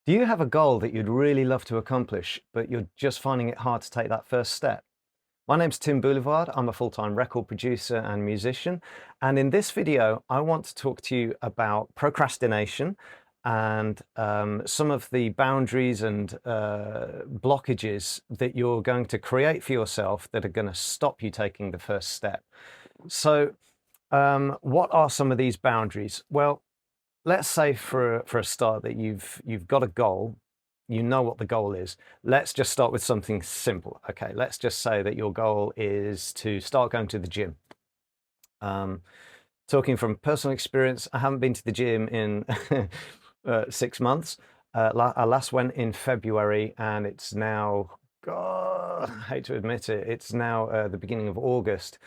Do you have a goal that you'd really love to accomplish, but you're just finding it hard to take that first step? My name's Tim Boulevard. I'm a full-time record producer and musician. And in this video, I want to talk to you about procrastination and some of the boundaries and blockages that you're going to create for yourself that are going to stop you taking the first step. So what are some of these boundaries? Well, let's say for a start that you've got a goal, you know what the goal is. Let's just start with something simple. Okay, let's just say that your goal is to start going to the gym. Talking from personal experience, I haven't been to the gym in 6 months. I last went in February, and it's now, God, I hate to admit it, it's now the beginning of August.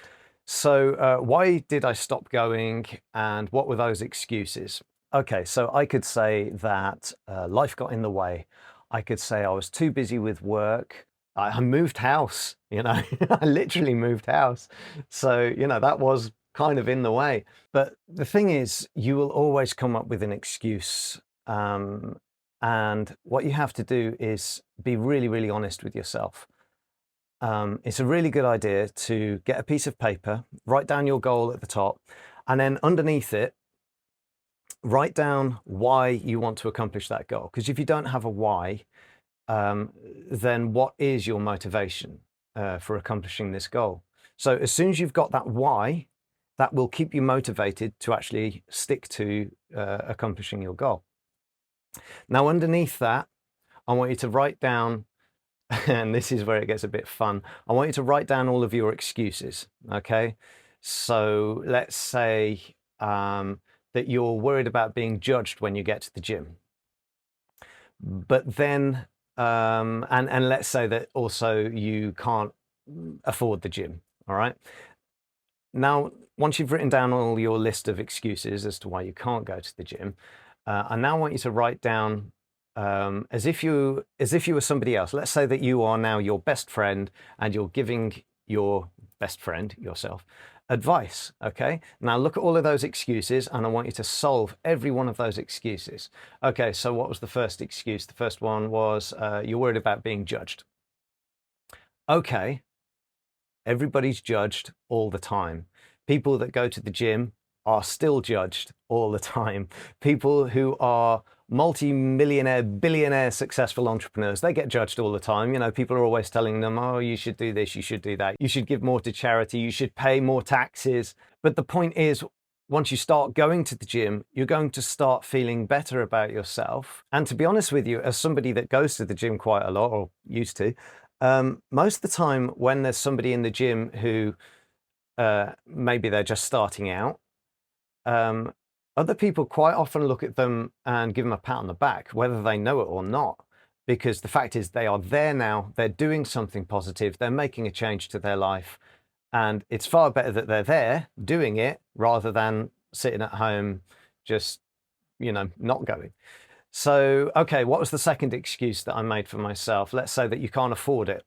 So why did I stop going, and what were those excuses? Okay, so I could say that life got in the way. I could say I was too busy with work. I moved house, I literally moved house. So, that was kind of in the way. But the thing is, you will always come up with an excuse. And what you have to do is be really, really honest with yourself. It's a really good idea to get a piece of paper, write down your goal at the top, and then underneath it, write down why you want to accomplish that goal. Because if you don't have a why, then what is your motivation for accomplishing this goal? So as soon as you've got that why, that will keep you motivated to actually stick to accomplishing your goal. Now, underneath that, I want you to write down, and this is where it gets a bit fun, I want you to write down all of your excuses, okay? So let's say that you're worried about being judged when you get to the gym. But then, and let's say that also you can't afford the gym, all right? Now, once you've written down all your list of excuses as to why you can't go to the gym, I now want you to write down as if you were somebody else. Let's say that you are now your best friend and you're giving your best friend, yourself, advice, okay? Now look at all of those excuses, and I want you to solve every one of those excuses. Okay, so what was the first excuse? The first one was you're worried about being judged. Okay, everybody's judged all the time. People that go to the gym are still judged all the time. People who are multi-millionaire, billionaire, successful entrepreneurs, they get judged all the time. People are always telling them, oh, you should do this, you should do that, you should give more to charity, you should pay more taxes. But the point is, once you start going to the gym, you're going to start feeling better about yourself. And to be honest with you, as somebody that goes to the gym quite a lot, or used to, most of the time when there's somebody in the gym who maybe they're just starting out, other people quite often look at them and give them a pat on the back, whether they know it or not, because the fact is they are there now, they're doing something positive, they're making a change to their life, and it's far better that they're there doing it rather than sitting at home just, not going. So, okay, what was the second excuse that I made for myself? Let's say that you can't afford it,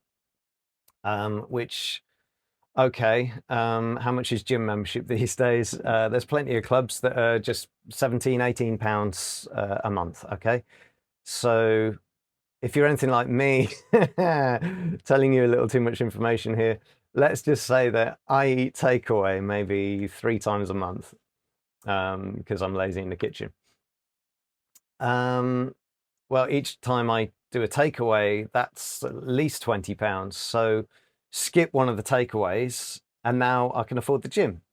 which... Okay, how much is gym membership these days? There's plenty of clubs that are just 17, 18 pounds a month, okay? So if you're anything like me, telling you a little too much information here, let's just say that I eat takeaway maybe 3 times a month because I'm lazy in the kitchen. Well, each time I do a takeaway, that's at least 20 pounds. So skip one of the takeaways and now I can afford the gym.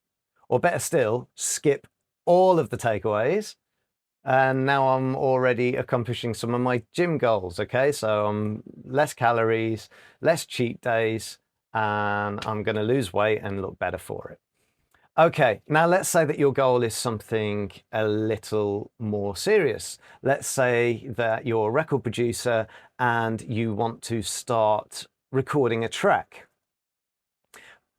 Or better still, skip all of the takeaways and now I'm already accomplishing some of my gym goals, okay? So less calories, less cheat days, and I'm gonna lose weight and look better for it. Okay, now let's say that your goal is something a little more serious. Let's say that you're a record producer and you want to start recording a track.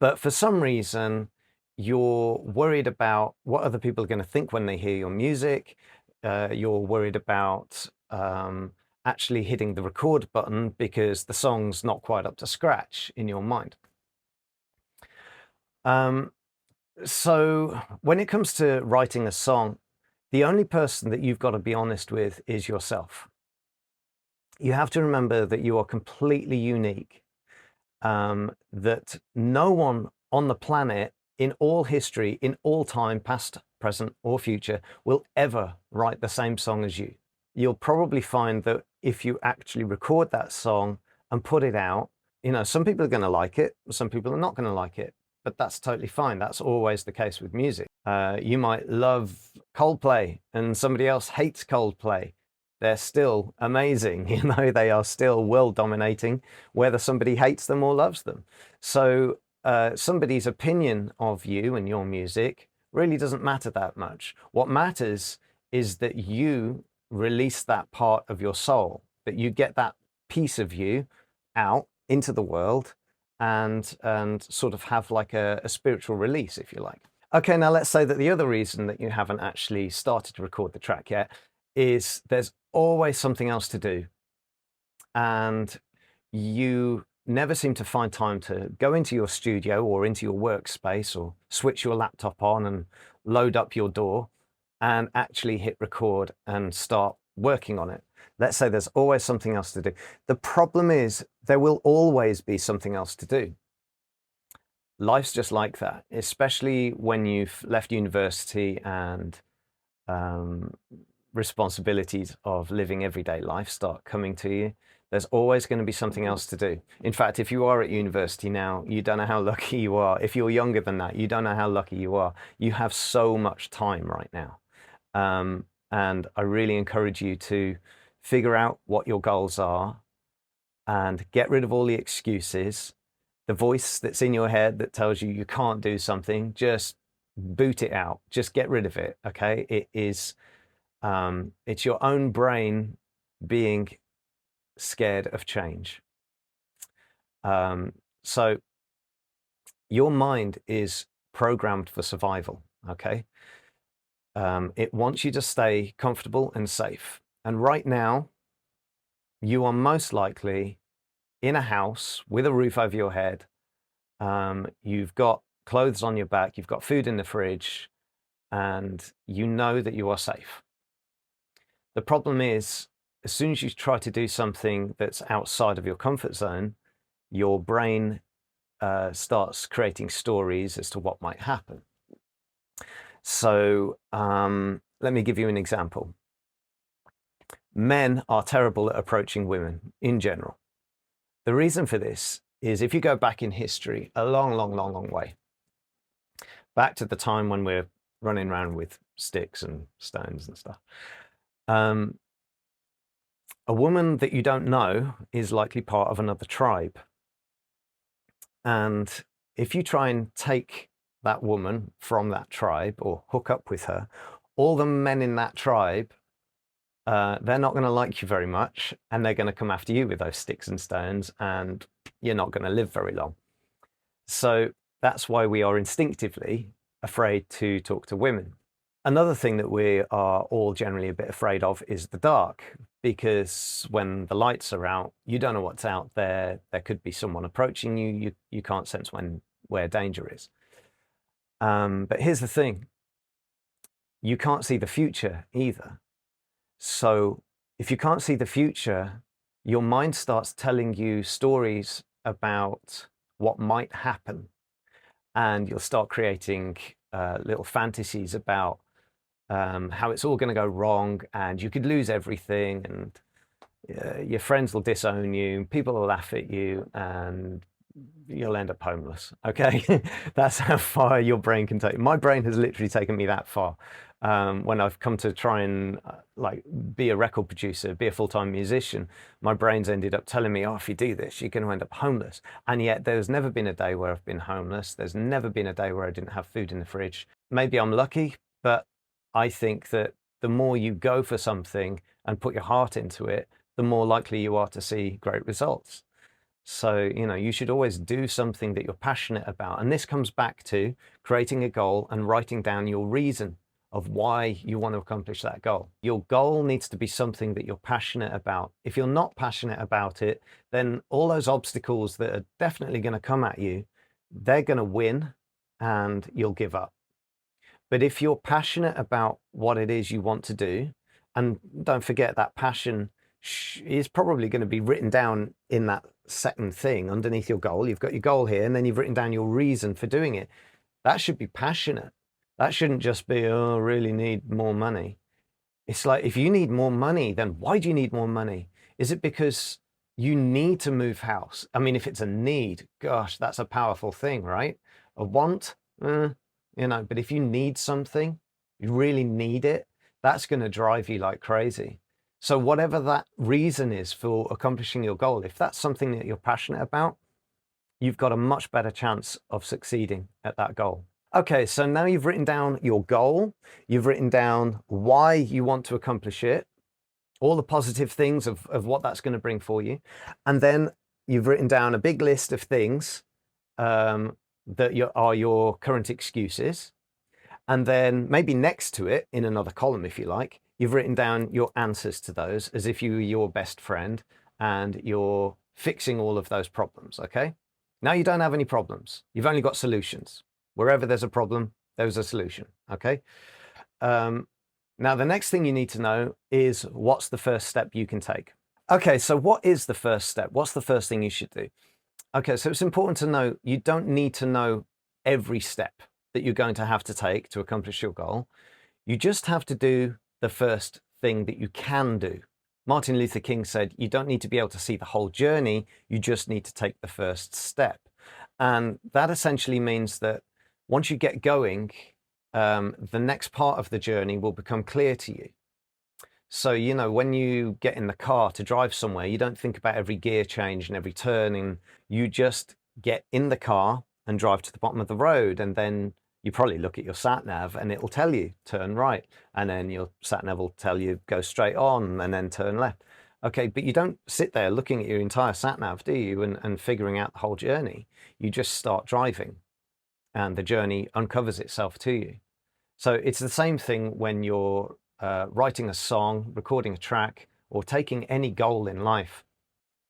But for some reason, you're worried about what other people are going to think when they hear your music. You're worried about actually hitting the record button because the song's not quite up to scratch in your mind. So when it comes to writing a song, the only person that you've got to be honest with is yourself. You have to remember that you are completely unique, that no one on the planet in all history, in all time, past, present, or future, will ever write the same song as you. You'll probably find that if you actually record that song and put it out, some people are going to like it, some people are not going to like it, but that's totally fine. That's always the case with music. You might love Coldplay and somebody else hates Coldplay. They're still amazing, they are still world dominating, whether somebody hates them or loves them. So somebody's opinion of you and your music really doesn't matter that much. What matters is that you release that part of your soul, that you get that piece of you out into the world and sort of have like a spiritual release, if you like. Okay, now let's say that the other reason that you haven't actually started to record the track yet is there's always something else to do. And you never seem to find time to go into your studio or into your workspace or switch your laptop on and load up your DAW and actually hit record and start working on it. Let's say there's always something else to do. The problem is there will always be something else to do. Life's just like that, especially when you've left university and responsibilities of living everyday life start coming to you. There's always going to be something else to do. In fact, if you are at university now, you don't know how lucky you are. If you're younger than that, you don't know how lucky you are. You have so much time right now. And I really encourage you to figure out what your goals are and get rid of all the excuses. The voice that's in your head that tells you you can't do something, just boot it out. Just get rid of it, okay? It's your own brain being scared of change. So your mind is programmed for survival, okay? It wants you to stay comfortable and safe. And right now, you are most likely in a house with a roof over your head. You've got clothes on your back, you've got food in the fridge, and you know that you are safe. The problem is, as soon as you try to do something that's outside of your comfort zone, your brain starts creating stories as to what might happen. So let me give you an example. Men are terrible at approaching women in general. The reason for this is if you go back in history, a long, long, long, long way, back to the time when we're running around with sticks and stones and stuff. A woman that you don't know is likely part of another tribe. And if you try and take that woman from that tribe or hook up with her, all the men in that tribe, they're not going to like you very much, and they're going to come after you with those sticks and stones, and you're not going to live very long. So that's why we are instinctively afraid to talk to women. Another thing that we are all generally a bit afraid of is the dark, because when the lights are out, you don't know what's out there. There could be someone approaching you. You can't sense where danger is. But here's the thing. You can't see the future either. So if you can't see the future, your mind starts telling you stories about what might happen. And you'll start creating little fantasies about how it's all going to go wrong and you could lose everything and your friends will disown you, people will laugh at you, and you'll end up homeless, okay? That's how far your brain can take. My brain has literally taken me that far. When I've come to try and like be a record producer, be a full-time musician, my brain's ended up telling me, oh, if you do this, you're going to end up homeless. And yet there's never been a day where I've been homeless. There's never been a day where I didn't have food in the fridge. Maybe I'm lucky, but I think that the more you go for something and put your heart into it, the more likely you are to see great results. So, you should always do something that you're passionate about. And this comes back to creating a goal and writing down your reason of why you want to accomplish that goal. Your goal needs to be something that you're passionate about. If you're not passionate about it, then all those obstacles that are definitely going to come at you, they're going to win and you'll give up. But if you're passionate about what it is you want to do, and don't forget that passion is probably going to be written down in that second thing underneath your goal. You've got your goal here, and then you've written down your reason for doing it. That should be passionate. That shouldn't just be, oh, I really need more money. It's like, if you need more money, then why do you need more money? Is it because you need to move house? I mean, if it's a need, gosh, that's a powerful thing, right? A want, you know, but if you need something, you really need it, that's going to drive you like crazy. So whatever that reason is for accomplishing your goal, if that's something that you're passionate about, you've got a much better chance of succeeding at that goal. Okay, so now you've written down your goal, you've written down why you want to accomplish it, all the positive things of what that's going to bring for you, and then you've written down a big list of things that are your current excuses, and then maybe next to it, in another column if you like, you've written down your answers to those as if you were your best friend and you're fixing all of those problems, okay? Now you don't have any problems, you've only got solutions. Wherever there's a problem, there's a solution, okay? Now, the next thing you need to know is what's the first step you can take. Okay, so what is the first step? What's the first thing you should do? Okay, so it's important to know you don't need to know every step that you're going to have to take to accomplish your goal. You just have to do the first thing that you can do. Martin Luther King said, you don't need to be able to see the whole journey, you just need to take the first step. And that essentially means that once you get going, the next part of the journey will become clear to you. So, you know, when you get in the car to drive somewhere, you don't think about every gear change and every turning. You just get in the car and drive to the bottom of the road. And then you probably look at your sat nav and it will tell you turn right. And then your sat nav will tell you go straight on and then turn left. Okay, but you don't sit there looking at your entire sat nav, do you? And figuring out the whole journey. You just start driving and the journey uncovers itself to you. So it's the same thing when you're writing a song, recording a track, or taking any goal in life.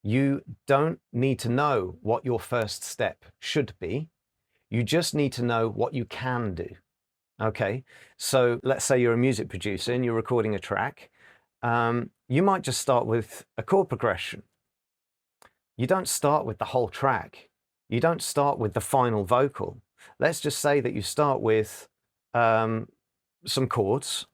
You don't need to know what your first step should be. You just need to know what you can do. Okay, so let's say you're a music producer and you're recording a track. You might just start with a chord progression. You don't start with the whole track. You don't start with the final vocal. Let's just say that you start with some chords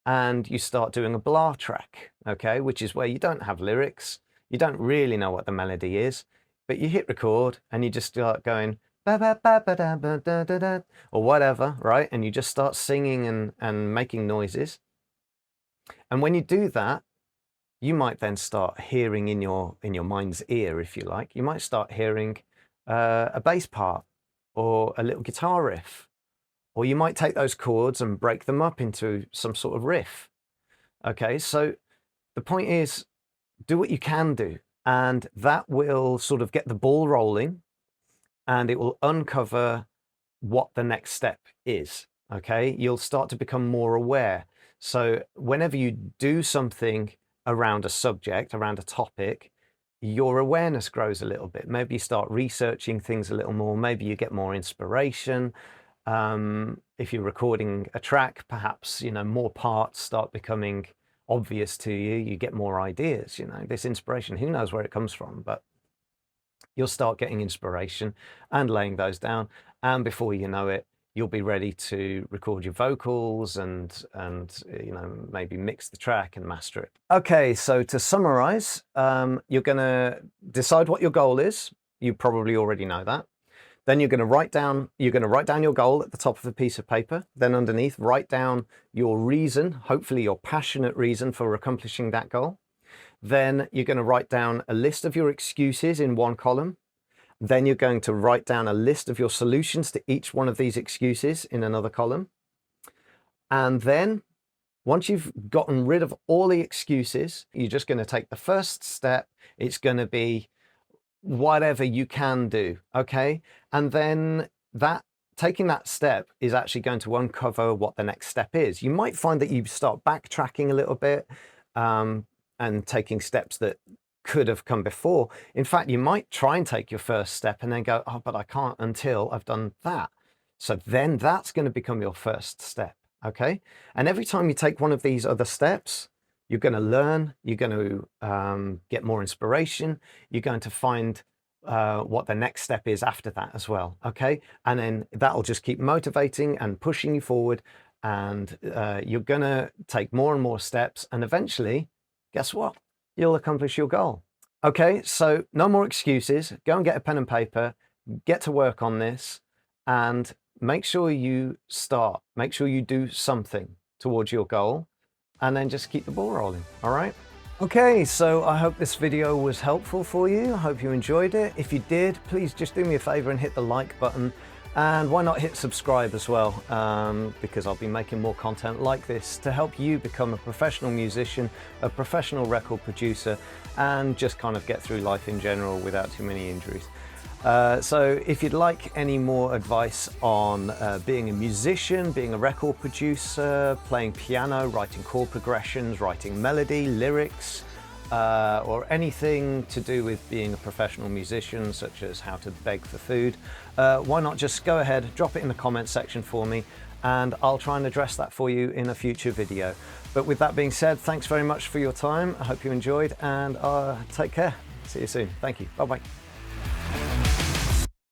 and you start doing a blah track, okay, which is where you don't have lyrics, you don't really know what the melody is, but you hit record and you just start going ba ba ba ba da ba da da da, or whatever, right? And you just start singing and making noises. And when you do that, you might then start hearing in your mind's ear, if you like, you might start hearing a bass part or a little guitar riff, or you might take those chords and break them up into some sort of riff. Okay, so the point is, do what you can do, and that will sort of get the ball rolling and it will uncover what the next step is. Okay, you'll start to become more aware. So whenever you do something around a subject, around a topic, your awareness grows a little bit. Maybe you start researching things a little more. Maybe you get more inspiration. If you're recording a track, perhaps, you know, more parts start becoming obvious to you. You get more ideas, you know, this inspiration, who knows where it comes from, but you'll start getting inspiration and laying those down. And before you know it, you'll be ready to record your vocals and you know, maybe mix the track and master it. Okay, so to summarize, you're going to decide what your goal is. You probably already know that. Then you're going to write down your goal at the top of a piece of paper. Then underneath, write down your reason, hopefully your passionate reason for accomplishing that goal. Then you're going to write down a list of your excuses in one column. Then you're going to write down a list of your solutions to each one of these excuses in another column. And then once you've gotten rid of all the excuses, you're just going to take the first step. It's going to be whatever you can do, okay? And then taking that step is actually going to uncover what the next step is. You might find that you start backtracking a little bit and taking steps that could have come before. In fact, you might try and take your first step and then go, oh, but I can't until I've done that. So then that's going to become your first step, okay? And every time you take one of these other steps, You're going to learn, you're going to get more inspiration, you're going to find what the next step is after that as well, okay? And then that'll just keep motivating and pushing you forward, and you're going to take more and more steps, and eventually, guess what? You'll accomplish your goal. Okay, so no more excuses. Go and get a pen and paper, get to work on this, and make sure you start. Make sure you do something towards your goal, and then just keep the ball rolling, all right? Okay, so I hope this video was helpful for you. I hope you enjoyed it. If you did, please just do me a favor and hit the like button. And why not hit subscribe as well, because I'll be making more content like this to help you become a professional musician, a professional record producer, and just kind of get through life in general without too many injuries. So if you'd like any more advice on being a musician, being a record producer, playing piano, writing chord progressions, writing melody, lyrics, or anything to do with being a professional musician, such as how to beg for food, why not just go ahead, drop it in the comments section for me, and I'll try and address that for you in a future video. But with that being said, thanks very much for your time. I hope you enjoyed, and take care. See you soon. Thank you. Bye-bye.